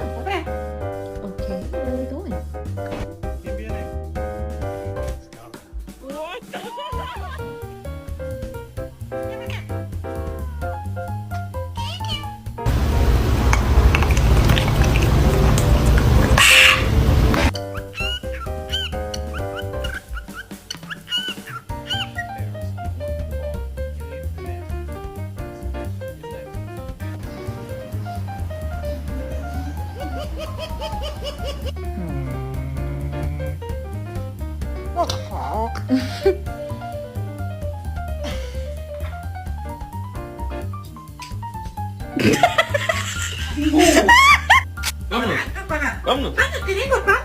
Okay. Okay, where are we going? Vamos. Vamos. Ano, tinipot pa?